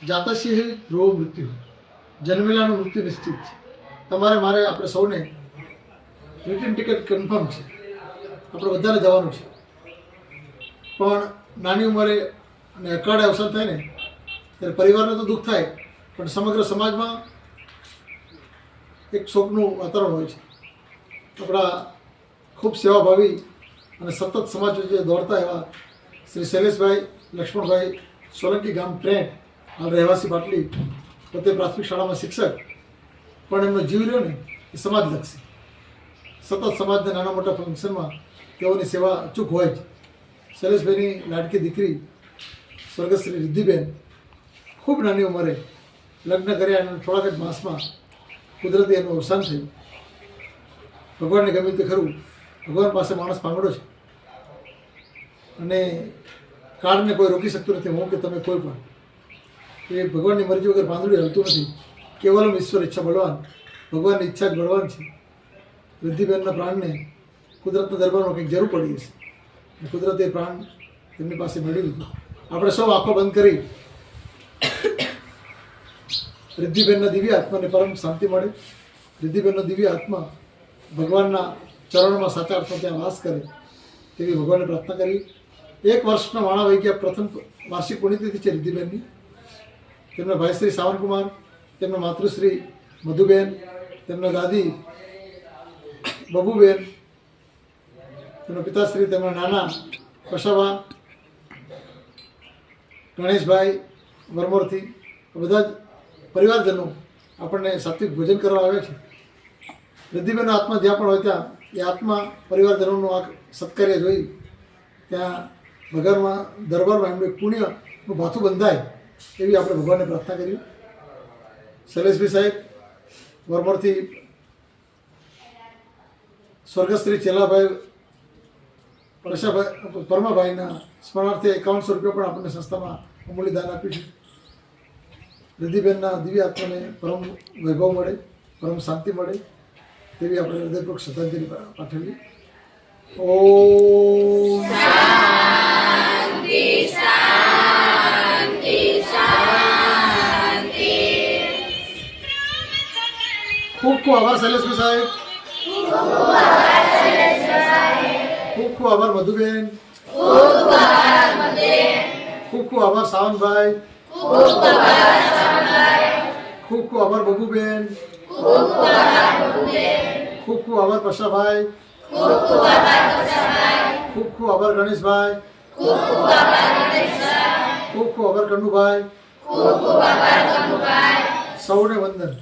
જાતસ્ય ધ્રુવ મૃત્યુ, જન્મેલાનું મૃત્યુ નિશ્ચિત છે. તમારે મારે આપણે સૌને રિટર્ન ટિકિટ કન્ફર્મ છે, આપણે બધાને જવાનું છે. પણ નાની ઉંમરે અને અકાળે અવસાન થાય ને ત્યારે પરિવારને તો દુઃખ થાય, પણ સમગ્ર સમાજમાં એક શોકનું વાતાવરણ હોય છે. આપણા ખૂબ સેવાભાવી અને સતત સમાજ વચ્ચે દોડતા એવા શ્રી શૈલેષભાઈ લક્ષ્મણભાઈ સોલંકી, ગામ ટ્રેન્ટ, હાલ રહેવાસી બાટલી, પોતે પ્રાથમિક શાળામાં શિક્ષક, પણ એમનો જીવ રહ્યો ને એ સમાજલક્ષી. સતત સમાજના નાના મોટા ફંક્શનમાં તેઓની સેવા અચૂક હોય જ. શૈલેષભાઈની લાડકી દીકરી સ્વર્ગસ્થ શ્રી રિદ્ધિબેન ખૂબ નાની ઉંમરે લગ્ન કર્યા અને થોડાક જ માસમાં કુદરતી એનું અવસાન થયું. ભગવાનને ગમે તે ખરું, ભગવાન પાસે માણસ પાંગડો છે અને કાળને કોઈ રોકી શકતું નથી. હું કે તમે કોઈ પણ, એ ભગવાનની મરજી વગર પાંદડું હલતું નથી. કેવલમ ઈશ્વર ઈચ્છા બળવાન, ભગવાનની ઈચ્છા જ બળવાન છે. રિદ્ધિબેનના પ્રાણને કુદરતના દરબારમાં કંઈક જરૂર પડી હશે, કુદરતે પ્રાણ તેમની પાસે મેળવી લીધું. આપણે સૌ આંખો બંધ કરી રિદ્ધિબેનના દિવ્ય આત્માને પરમ શાંતિ મળે, રિદ્ધિબેનનો દિવ્ય આત્મા ભગવાનના ચરણોમાં સાચા અર્થમાં ત્યાં વાસ કરે તેવી ભગવાનને પ્રાર્થના કરી. 1 વર્ષના વાણા વહી ગયા. પ્રથમ વાર્ષિક પુણ્યતિથિ છે રિદ્ધિબેનની. તેમના ભાઈ શ્રી સાવનકુમાર, તેમના માતૃશ્રી મધુબેન, તેમના દાદી બબુબેન, તેમના પિતાશ્રી, તેમના નાના કશાબા, ગણેશભાઈ વરમોરથી, બધા જ પરિવારજનો આપણને સાત્વિક ભોજન કરવા આવે છે. રિદ્ધિબેનનો આત્મા જ્યાં પણ હોય ત્યાં એ આત્મા પરિવારજનોનું આ સત્કાર્ય જોઈ ત્યાં ભગવાનમાં દરબારમાં એમનું પુણ્યનું ભાથું બંધાય એવી આપણે ભગવાનને પ્રાર્થના કરી. શૈલેષભાઈ સાહેબ વરમોરથી સ્વર્ગશ્રી ચેલાભાઈ પરમાભાઈના સ્મરણાર્થે 5100 રૂપિયા પણ આપણને સંસ્થામાં અમૂલ્ય દાન આપ્યું છે. રિદ્ધિબેનના દિવ્ય આત્માને પરમ વૈભવ મળે, પરમ શાંતિ મળે તેવી આપણે હૃદયપૂર્વક શ્રદ્ધાંજલિ પાઠવીએ. ઓમ શાંતિ શાંતિ શાંતિ. ખૂબ ખૂબ આભાર શૈલેષભાઈ સાહેબ, ખૂબ ખૂબ આભાર મધુબેન, ખૂબ ખૂબ આભાર સાવનભાઈ, ખૂબ ખૂબ આભાર બબુબેન, ખૂબ ખૂબ આભાર પશાભાઈ, ખૂબ ખૂબ આભાર ગણેશભાઈ, ખૂબ ખૂબ આભાર કન્નુભાઈ. સૌને વંદન.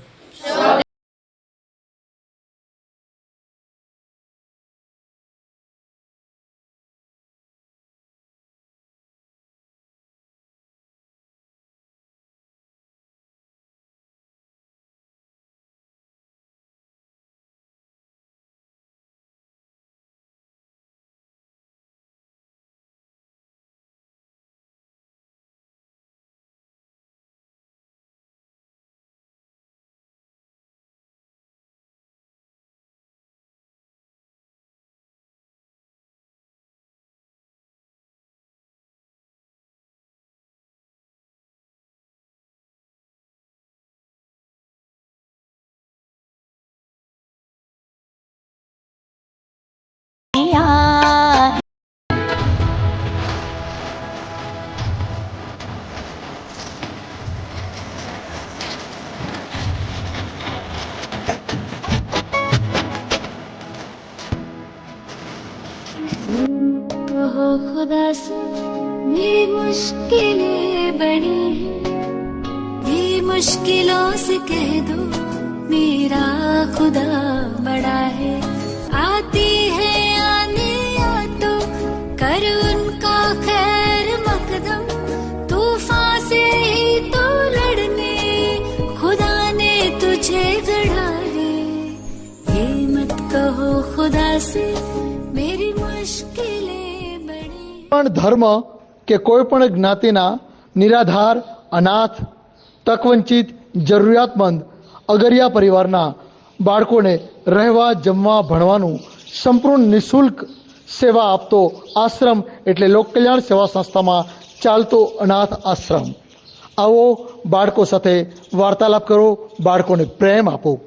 खुदा से ये मुश्किलें बड़ी हैं, ये मुश्किलों से कह दो मेरा खुदा बड़ा है. आती है आने या तो कर उनका खैर मकदम, तूफान से ही तो लड़ने खुदा ने तुझे गढ़ा है. ये मत कहो खुदा से मेरी मुश्किलें. પણ ધર્મ કે કોઈ પણ જ્ઞાતિના નિરાધાર, અનાથ, તકવંચિત, જરૂરિયાતમંદ, અગરિયા પરિવારના બાળકોને રહેવા, જમવા, ભણવાનું સંપૂર્ણ નિઃશુલ્ક સેવા આપતો આશ્રમ એટલે લોક કલ્યાણ સેવા સંસ્થામાં ચાલતો અનાથ આશ્રમ. આવો બાળકો સાથે વાર્તાલાપ કરો, બાળકોને પ્રેમ આપો.